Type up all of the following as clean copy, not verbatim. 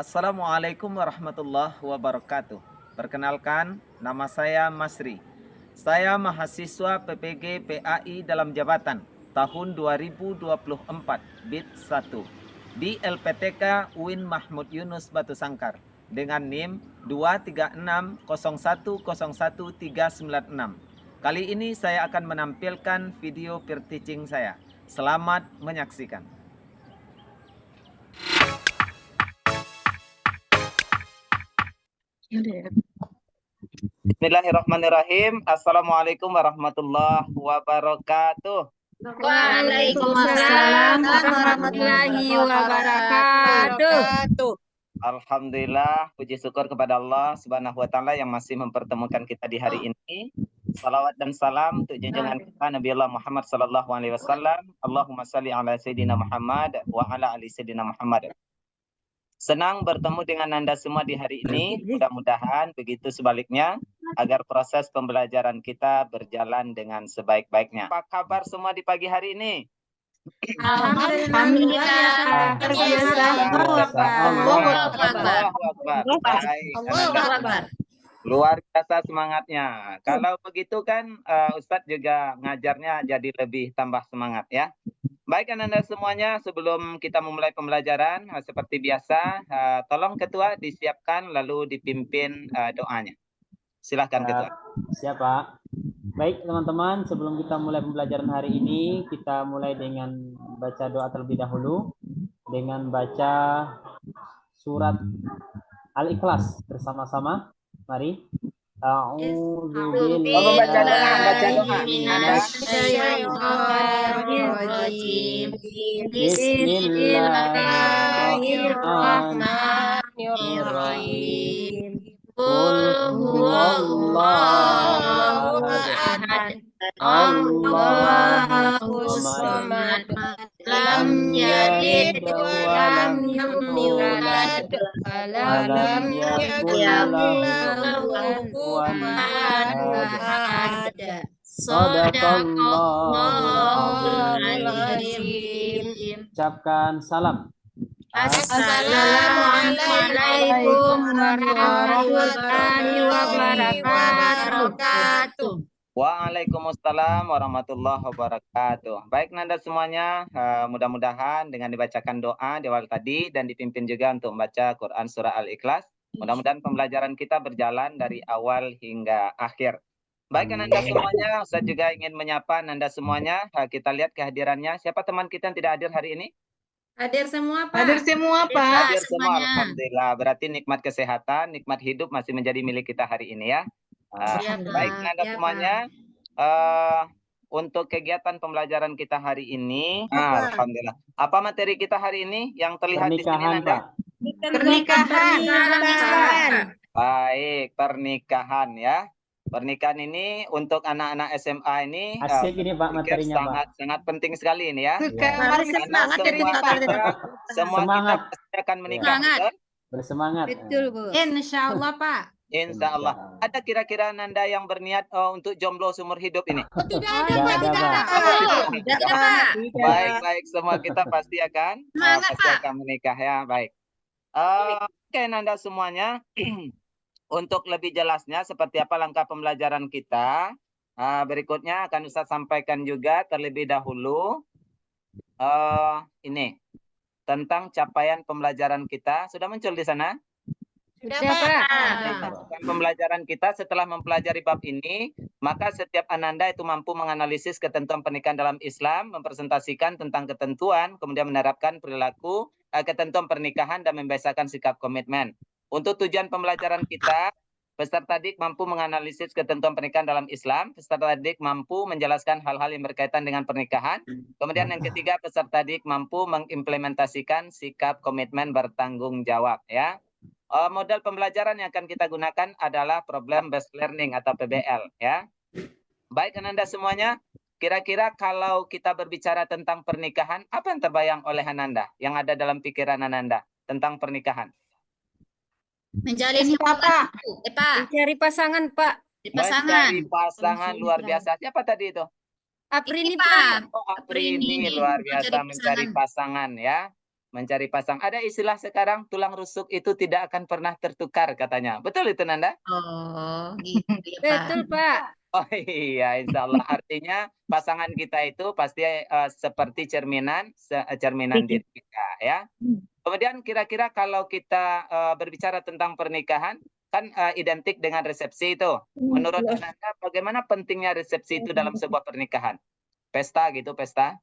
Assalamualaikum warahmatullahi wabarakatuh. Perkenalkan, nama saya Masri. Saya mahasiswa PPG PAI dalam jabatan tahun 2024 BIT 1 di LPTK UIN Mahmud Yunus Batu Sangkar dengan NIM 23601011396. Kali ini saya akan menampilkan video peer teaching saya. Selamat menyaksikan. Bismillahirrahmanirrahim. Assalamualaikum warahmatullahi wabarakatuh. Waalaikumsalam warahmatullahi wabarakatuh. Alhamdulillah, puji syukur kepada Allah Subhanahu wa taala yang masih mempertemukan kita di hari ini. Salawat dan salam untuk junjungan kita Nabi Allah Muhammad sallallahu alaihi wasallam. Allahumma shalli ala sayyidina Muhammad wa ala ali sayyidina Muhammad. Senang bertemu dengan Anda semua di hari ini. Mudah-mudahan begitu sebaliknya agar proses pembelajaran kita berjalan dengan sebaik-baiknya. Apa kabar semua di pagi hari ini? Alhamdulillah. Luar biasa semangatnya. Kalau begitu kan Ustadz juga ngajarnya jadi lebih tambah semangat ya. Baik Anda semuanya, sebelum kita memulai pembelajaran seperti biasa, tolong Ketua disiapkan lalu dipimpin doanya. Silahkan Ketua. Siap Pak. Baik teman-teman, sebelum kita mulai pembelajaran hari ini, kita mulai dengan baca doa terlebih dahulu dengan baca surat Al-Ikhlas bersama-sama. Mari. Bismillahirrahmanirrahim. Qul huwallahu ahad. Allahus samad. Lam yalid wa lam yulad wa lam yakul lahu kufuwan ahad. Shadaqallahul azim. Ucapkan salam. Assalamualaikum warahmatullahi wabarakatuh. Waalaikumsalam warahmatullahi wabarakatuh. Baik Nanda semuanya, mudah-mudahan dengan dibacakan doa di awal tadi dan dipimpin juga untuk membaca Quran Surah Al-Ikhlas, mudah-mudahan pembelajaran kita berjalan dari awal hingga akhir. Baik Nanda semuanya, saya juga ingin menyapa Nanda semuanya. Kita lihat kehadirannya. Siapa teman kita yang tidak hadir hari ini? Hadir semua Pak. Hadir semua Alhamdulillah. Berarti nikmat kesehatan, nikmat hidup masih menjadi milik kita hari ini ya. Baik Nanda semuanya, untuk kegiatan pembelajaran kita hari ini, alhamdulillah. Apa materi kita hari ini yang terlihat di sini Nanda? Pernikahan. Baik, pernikahan ya. Pernikahan ini untuk anak-anak SMA ini Asik ini Pak materinya Pak. sangat penting sekali ini ya. Karena semua kita pasti akan menikah. Bersemangat. Betul Bu. Insya Allah Pak. Insya Allah. Ada kira-kira Nanda yang berniat untuk jomblo seumur hidup ini? Tidak ada. Baik, semua kita pasti akan menikah ya. Baik. Oke Nanda semuanya. Untuk lebih jelasnya seperti apa langkah pembelajaran kita, berikutnya akan Ustaz sampaikan juga terlebih dahulu ini tentang capaian pembelajaran kita. Sudah muncul di sana? Sudah Pak. Pembelajaran kita setelah mempelajari bab ini, maka setiap ananda itu mampu menganalisis ketentuan pernikahan dalam Islam, mempresentasikan tentang ketentuan, kemudian menerapkan perilaku ketentuan pernikahan dan membiasakan sikap komitmen. Untuk tujuan pembelajaran kita, peserta didik mampu menganalisis ketentuan pernikahan dalam Islam, peserta didik mampu menjelaskan hal-hal yang berkaitan dengan pernikahan. Kemudian yang ketiga, peserta didik mampu mengimplementasikan sikap komitmen bertanggung jawab ya. Model pembelajaran yang akan kita gunakan adalah problem based learning atau PBL ya. Baik Ananda semuanya, kira-kira kalau kita berbicara tentang pernikahan, apa yang terbayang oleh Ananda yang ada dalam pikiran Ananda tentang pernikahan? Menjalin hubungan Pak. Mencari pasangan Pak. Mencari pasangan luar biasa. Siapa tadi itu? Aprini Pak. Oh, Aprini luar biasa mencari pasangan ya. Mencari pasang. Ada istilah sekarang tulang rusuk itu tidak akan pernah tertukar katanya. Betul itu Nanda? Oh, gitu ya, Pak. Betul, Pak. Oh iya, insya Allah. Artinya pasangan kita itu pasti seperti cerminan diri kita ya. Kemudian kira-kira kalau kita berbicara tentang pernikahan, kan identik dengan resepsi itu. Menurut Anda, bagaimana pentingnya resepsi itu dalam sebuah pernikahan? Pesta gitu, pesta?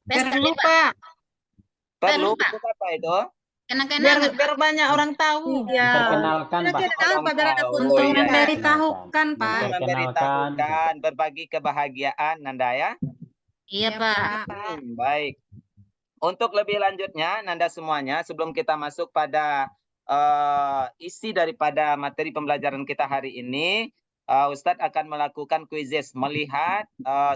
Pesta Perlu, ya, Pak. Pak. Perlu, Pak. untuk apa itu? Kenang-kenangan. Biar banyak orang tahu. Memperkenalkan, Pak. Apa biar ada Oh, keuntungan iya. dari Memberitahukan, Pak. Memberitahukan, berbagi kebahagiaan, Nanda ya. Iya, Pak. Baik. Untuk lebih lanjutnya, Nanda semuanya, sebelum kita masuk pada isi daripada materi pembelajaran kita hari ini, Ustadz akan melakukan quizzes, melihat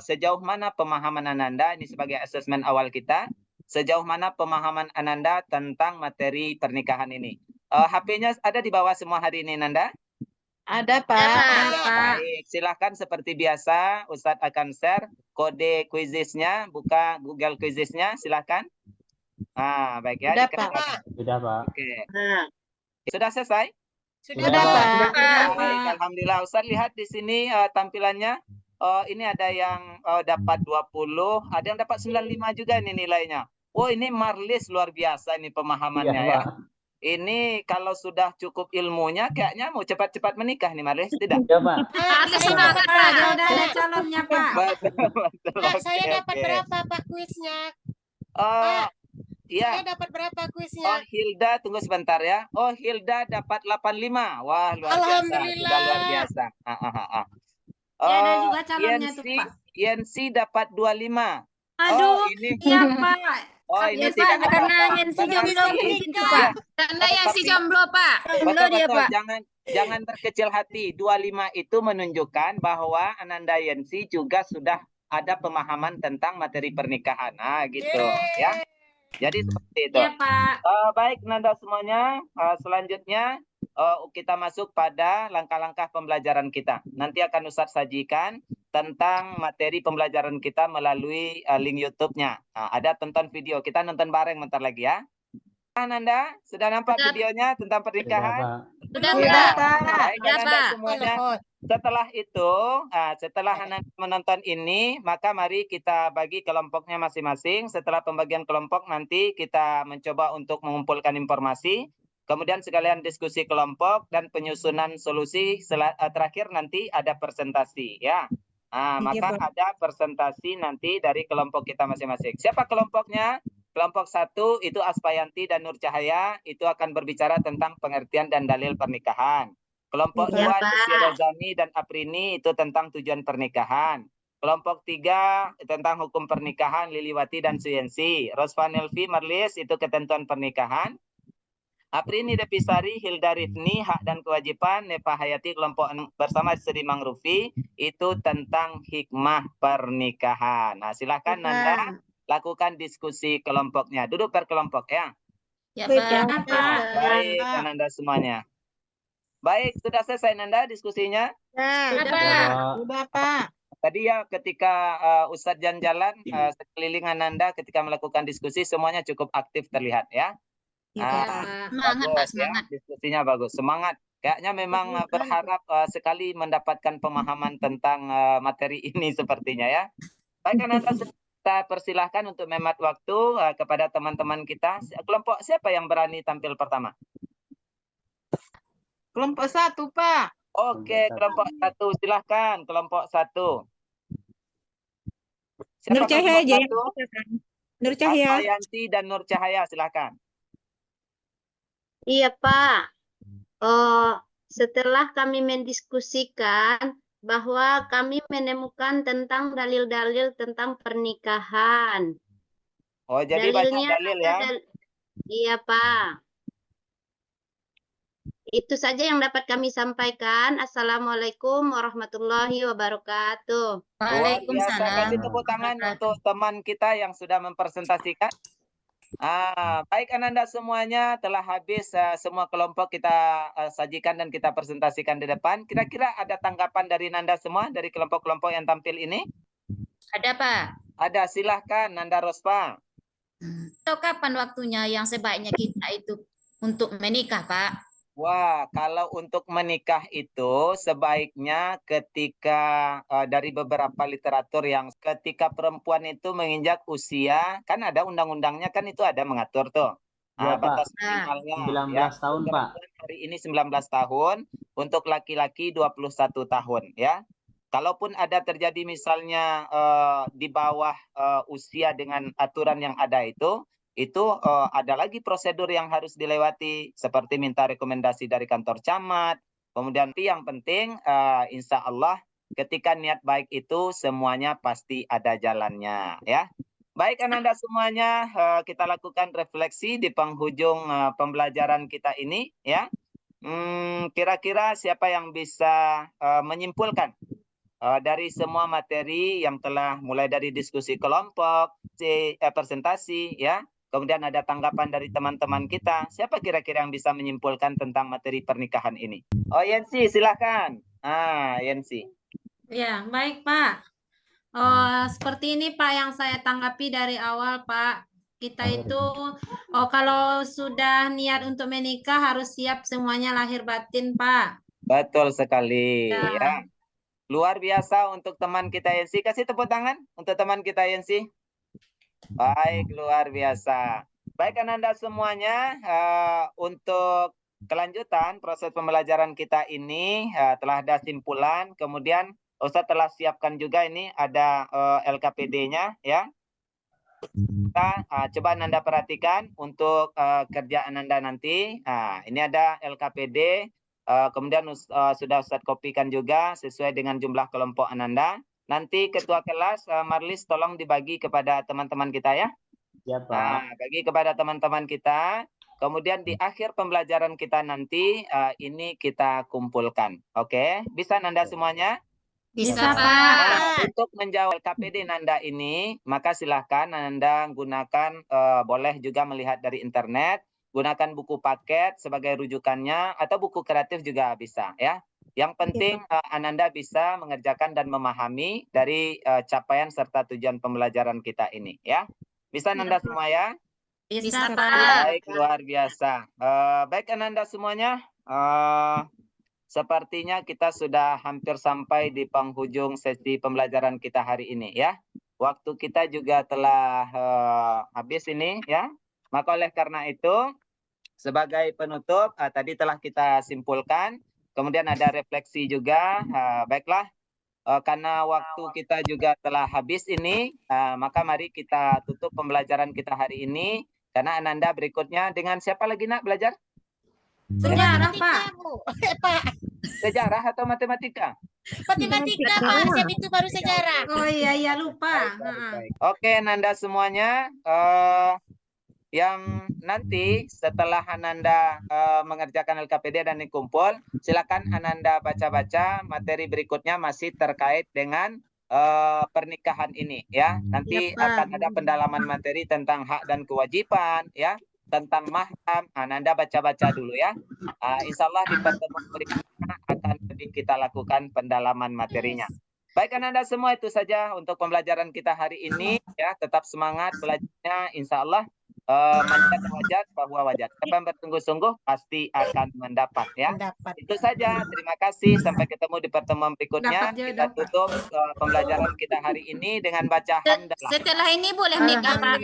sejauh mana pemahaman Ananda, ini sebagai asesmen awal kita, sejauh mana pemahaman Ananda tentang materi pernikahan ini. HP-nya ada di bawah semua hari ini, Nanda? Ada, Pak. Baik, silahkan seperti biasa, Ustadz akan share kode quizesnya, buka Google Quizesnya, silahkan. Baik ya. Sudah, Pak. Sudah, Pak. Oke. Sudah selesai? Sudah, Pak. Baik, alhamdulillah. Ustaz lihat di sini tampilannya. Ini ada yang dapat 20, ada yang dapat 95 juga ini nilainya. Oh, ini Marlis luar biasa ini pemahamannya Iya, ya. Pak. Ini kalau sudah cukup ilmunya kayaknya mau cepat-cepat menikah nih Marlis, tidak? Iya, Pak. Ada semangat, Pak. Udah ada calonnya, Pak. Betul. Pak, saya Oke, dapat oke. berapa Pak kuisnya? Iya. Saya dapat berapa Oh, kuisnya? Hilda, tunggu sebentar ya. Oh, Hilda dapat 85. Wah, luar biasa. Alhamdulillah. Sudah luar biasa. Ya, ada juga calonnya tuh, Pak. Yensi dapat 25. Aduh, ini. iya, Pak. Oh, ini Iya, tidak Pak, karena apa-apa. Yensi Karena jomblo si- gitu, Iya, Pak. Karena yang si jomblo, Pak. Jomblo dia, betul, Pak. jangan berkecil hati. 25 itu menunjukkan bahwa Ananda Yensi juga sudah ada pemahaman tentang materi pernikahan. Nah, gitu ya. Jadi seperti itu. Iya, Pak. Baik, Nanda semuanya. Selanjutnya kita masuk pada langkah-langkah pembelajaran kita. Nanti akan Ustadz sajikan tentang materi pembelajaran kita melalui link YouTube-nya. Ada tonton video. Kita nonton bareng bentar lagi ya. Nanda, sudah nampak Sudah. videonya tentang Sudah, pernikahan? Pak. Sudah, Sudah, Pak. Pak. Baik, Sudah, Nanda Pak. semuanya. Setelah itu, setelah Anda menonton ini, maka mari kita bagi kelompoknya masing-masing. Setelah pembagian kelompok nanti kita mencoba untuk mengumpulkan informasi. Kemudian sekalian diskusi kelompok dan penyusunan solusi. Terakhir nanti ada presentasi ya. Maka ada presentasi nanti dari kelompok kita masing-masing. Siapa kelompoknya? Kelompok 1 itu Aspayanti dan Nur Cahaya, itu akan berbicara tentang pengertian dan dalil pernikahan. Kelompok 2 Desi Rozani dan Aprini itu tentang tujuan pernikahan. Kelompok 3 tentang hukum pernikahan Liliwati dan Suyensi. Rosvanelvi Marlis itu ketentuan pernikahan. Aprini Depisari, Hilda Rifni, hak dan kewajiban. Nepa Hayati kelompok bersama Sri Mangrufi itu tentang hikmah pernikahan. Nah, silakan Nanda lakukan diskusi kelompoknya. Duduk per kelompok ya. Ya, Pak. Baik, Nanda semuanya. Baik, sudah selesai Nanda diskusinya? Sudah, Sudah, Pak. Pak. Sudah, Pak. Tadi ya ketika Ustadz jalan-jalan sekeliling Ananda ketika melakukan diskusi semuanya cukup aktif terlihat ya. Semangat, Pak. Bagus ya, Semangat. diskusinya bagus. Semangat. Kayaknya memang berharap sekali mendapatkan pemahaman tentang materi ini sepertinya ya. Baik, Ananda, kita persilahkan untuk memat waktu kepada teman-teman kita. Kelompok siapa yang berani tampil pertama? Kelompok 1, Pak. Oke, kelompok 1 silahkan. Kelompok 1. Nur Cahaya aja. Kelompok 1? Nur Cahaya. Aspayanti dan Nur Cahaya silahkan. Iya, Pak. Setelah kami mendiskusikan bahwa kami menemukan tentang dalil-dalil tentang pernikahan. Oh, jadi banyak Dalilnya dalil ya. Iya, Pak. Itu saja yang dapat kami sampaikan. Assalamualaikum warahmatullahi wabarakatuh. Luar biasa. Waalaikumsalam. Kasih tepuk tangan untuk teman kita yang sudah mempresentasikan. Baik Ananda semuanya, telah habis semua kelompok kita sajikan dan kita presentasikan di depan. Kira-kira ada tanggapan dari Nanda semua dari kelompok-kelompok yang tampil ini? Ada, Pak. Ada, silahkan Nanda Rospa. Atau kapan waktunya yang sebaiknya kita itu untuk menikah, Pak? Wah, kalau untuk menikah itu sebaiknya ketika dari beberapa literatur yang ketika perempuan itu menginjak usia, kan ada undang-undangnya kan itu ada mengatur tuh. Ya, Pak. Batas Nah, minimalnya 19 ya. tahun, Untuk Pak. perempuan hari ini 19 tahun, untuk laki-laki 21 tahun ya. Kalaupun ada terjadi misalnya di bawah usia dengan aturan yang ada itu ada lagi prosedur yang harus dilewati seperti minta rekomendasi dari kantor camat. Kemudian yang penting insya Allah ketika niat baik itu semuanya pasti ada jalannya ya. Baik Ananda semuanya, kita lakukan refleksi di penghujung pembelajaran kita ini ya. Kira-kira siapa yang bisa menyimpulkan dari semua materi yang telah mulai dari diskusi kelompok, presentasi ya. Kemudian ada tanggapan dari teman-teman kita. Siapa kira-kira yang bisa menyimpulkan tentang materi pernikahan ini? Oh, Yensi, silahkan. Yensi. Ya, baik Pak. Seperti ini Pak yang saya tanggapi dari awal Pak. Kita itu kalau sudah niat untuk menikah harus siap semuanya lahir batin Pak. Betul sekali Ya. ya. Luar biasa untuk teman kita Yensi. Kasih tepuk tangan untuk teman kita Yensi. Baik, luar biasa. Baik Ananda semuanya, untuk kelanjutan proses pembelajaran kita ini telah ada simpulan, kemudian Ustadz telah siapkan juga ini ada LKPD-nya ya. Kita coba Ananda perhatikan untuk kerja Ananda nanti. Ini ada LKPD, kemudian sudah Ustadz kopikan juga sesuai dengan jumlah kelompok Ananda. Nanti ketua kelas Marlis tolong dibagi kepada teman-teman kita ya. Ya, Pak. Bagi kepada teman-teman kita. Kemudian di akhir pembelajaran kita nanti ini kita kumpulkan. Oke, bisa Nanda semuanya? Bisa Pak. Nah, untuk menjawab KPD Nanda ini, maka silahkan Nanda gunakan, boleh juga melihat dari internet, gunakan buku paket sebagai rujukannya, atau buku kreatif juga bisa ya. Yang penting Ananda bisa mengerjakan dan memahami dari capaian serta tujuan pembelajaran kita ini ya. Bisa Ananda semua ya? Bisa Pak. Baik, luar biasa. Baik Ananda semuanya, sepertinya kita sudah hampir sampai di penghujung sesi pembelajaran kita hari ini ya. Waktu kita juga telah habis ini ya. Maka oleh karena itu sebagai penutup tadi telah kita simpulkan. Kemudian ada refleksi juga. Baiklah, karena waktu kita juga telah habis ini, maka mari kita tutup pembelajaran kita hari ini. Karena Ananda berikutnya dengan siapa lagi nak belajar? Sejarah Pak. Pak. Sejarah atau matematika? Matematika, Pak. Siap itu baru sejarah. Oh iya lupa. Baik. Oke, Nanda semuanya, yang nanti setelah Ananda mengerjakan LKPD dan dikumpul, silakan Ananda baca-baca materi berikutnya masih terkait dengan pernikahan ini ya. Nanti akan ada pendalaman materi tentang hak dan kewajiban ya, tentang mahram. Ananda baca-baca dulu ya. Insya Allah di pertemuan berikutnya akan lebih kita lakukan pendalaman materinya. Baik Ananda semua, itu saja untuk pembelajaran kita hari ini ya. Tetap semangat belajarnya, insya Allah. Manjat wajat bahwa wajat. Siapa yang bertunggu-sungguh pasti akan mendapat ya. Itu saja. Terima kasih. Sampai ketemu di pertemuan berikutnya. Kita tutup pembelajaran kita hari ini dengan baca hamdalah. Setelah ini boleh nikah, Pak.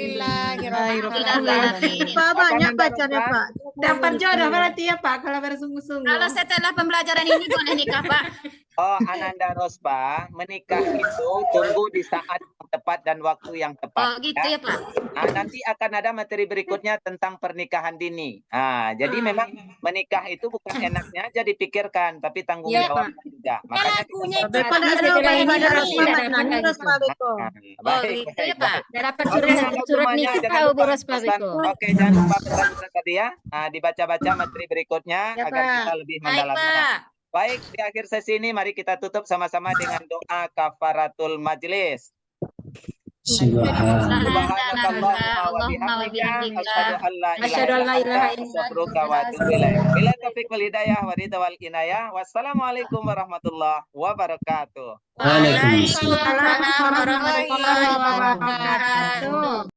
Pak banyak bacanya Pak. Dapat jodoh berarti ya Pak kalau bersungguh-sungguh. Kalau setelah pembelajaran ini boleh nikah, Pak. Oh, Ananda Rospa, menikah itu tunggu di saat yang tepat dan waktu yang tepat. Oh, gitu ya, Pak. Nah, nanti akan ada materi berikutnya tentang pernikahan dini. Jadi memang menikah itu bukan enaknya aja dipikirkan, tapi tanggung Iya, jawabnya juga. Makanya Oh, gitu ya, Pak. Dapat Oke, Anda surat semuanya nikah jangan tahu lupa boros Pak pesan. Beko. Oke, jangan lupa pesan tadi ya. Dibaca-baca materi berikutnya agar kita lebih Baik, mendalamnya. Pak. Baik, di akhir sesi ini mari kita tutup sama-sama dengan doa kafaratul majlis. Subhanakallahumma wa bihamdika asyhadu an la ilaha illa anta astaghfiruka wa atubu ilaik. Bila taufiq wal hidayah wa ridha wal inayah. Wassalamualaikum warahmatullahi wabarakatuh. Waalaikumsalam warahmatullahi wabarakatuh.